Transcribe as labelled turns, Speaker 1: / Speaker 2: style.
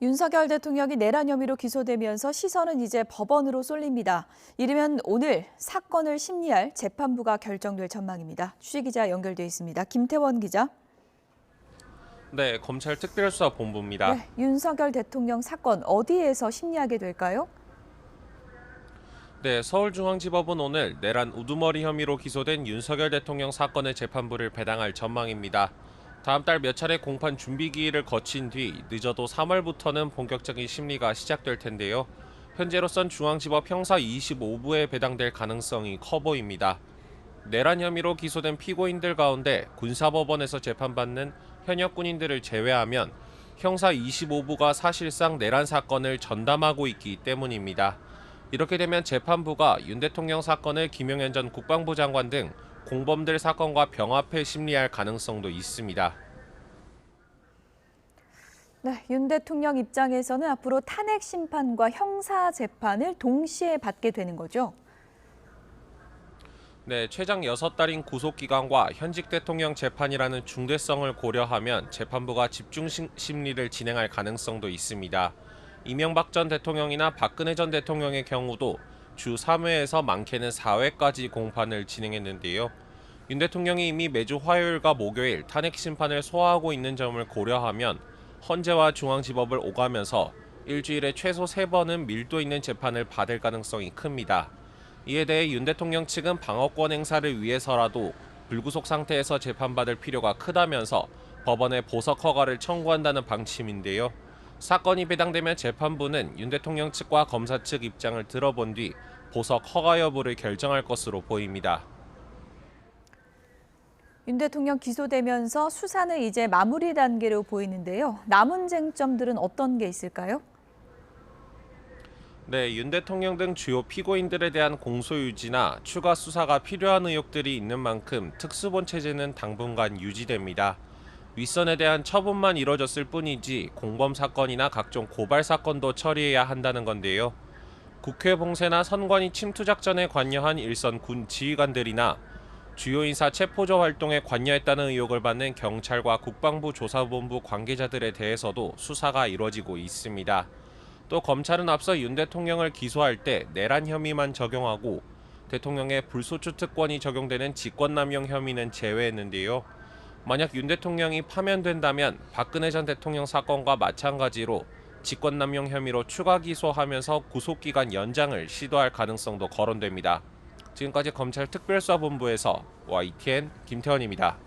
Speaker 1: 윤석열 대통령이 내란 혐의로 기소되면서 시선은 이제 법원으로 쏠립니다. 이르면 오늘 사건을 심리할 재판부가 결정될 전망입니다. 취재기자 연결돼 있습니다. 김태원 기자.
Speaker 2: 네, 검찰 특별수사본부입니다.
Speaker 1: 네, 윤석열 대통령 사건 어디에서 심리하게 될까요?
Speaker 2: 네, 서울중앙지법은 오늘 내란 우두머리 혐의로 기소된 윤석열 대통령 사건의 재판부를 배당할 전망입니다. 다음 달 몇 차례 공판 준비 기일을 거친 뒤 늦어도 3월부터는 본격적인 심리가 시작될 텐데요. 현재로선 중앙지법 형사 25부에 배당될 가능성이 커 보입니다. 내란 혐의로 기소된 피고인들 가운데 군사법원에서 재판받는 현역 군인들을 제외하면 형사 25부가 사실상 내란 사건을 전담하고 있기 때문입니다. 이렇게 되면 재판부가 윤 대통령 사건을 김용현 전 국방부 장관 등 공범들 사건과 병합해 심리할 가능성도 있습니다.
Speaker 1: 네, 윤 대통령 입장에서는 앞으로 탄핵 심판과 형사 재판을 동시에 받게 되는 거죠.
Speaker 2: 네, 최장 6달인 구속기간과 현직 대통령 재판이라는 중대성을 고려하면 재판부가 집중 심리를 진행할 가능성도 있습니다. 이명박 전 대통령이나 박근혜 전 대통령의 경우도 주 3회에서 많게는 4회까지 공판을 진행했는데요. 윤 대통령이 이미 매주 화요일과 목요일 탄핵 심판을 소화하고 있는 점을 고려하면 헌재와 중앙지법을 오가면서 일주일에 최소 3번은 밀도 있는 재판을 받을 가능성이 큽니다. 이에 대해 윤 대통령 측은 방어권 행사를 위해서라도 불구속 상태에서 재판받을 필요가 크다면서 법원에 보석 허가를 청구한다는 방침인데요. 사건이 배당되면 재판부는 윤 대통령 측과 검사 측 입장을 들어본 뒤 보석 허가 여부를 결정할 것으로 보입니다.
Speaker 1: 윤 대통령 기소되면서 수사는 이제 마무리 단계로 보이는데요. 남은 쟁점들은 어떤 게 있을까요?
Speaker 2: 네, 윤 대통령 등 주요 피고인들에 대한 공소유지나 추가 수사가 필요한 의혹들이 있는 만큼 특수본 체제는 당분간 유지됩니다. 윗선에 대한 처분만 이뤄졌을 뿐이지 공범 사건이나 각종 고발 사건도 처리해야 한다는 건데요. 국회 봉쇄나 선관위 침투 작전에 관여한 일선 군 지휘관들이나 주요 인사 체포조 활동에 관여했다는 의혹을 받는 경찰과 국방부 조사본부 관계자들에 대해서도 수사가 이뤄지고 있습니다. 또 검찰은 앞서 윤 대통령을 기소할 때 내란 혐의만 적용하고 대통령의 불소추 특권이 적용되는 직권남용 혐의는 제외했는데요. 만약 윤 대통령이 파면된다면 박근혜 전 대통령 사건과 마찬가지로 직권남용 혐의로 추가 기소하면서 구속기간 연장을 시도할 가능성도 거론됩니다. 지금까지 검찰 특별수사본부에서 YTN 김태원입니다.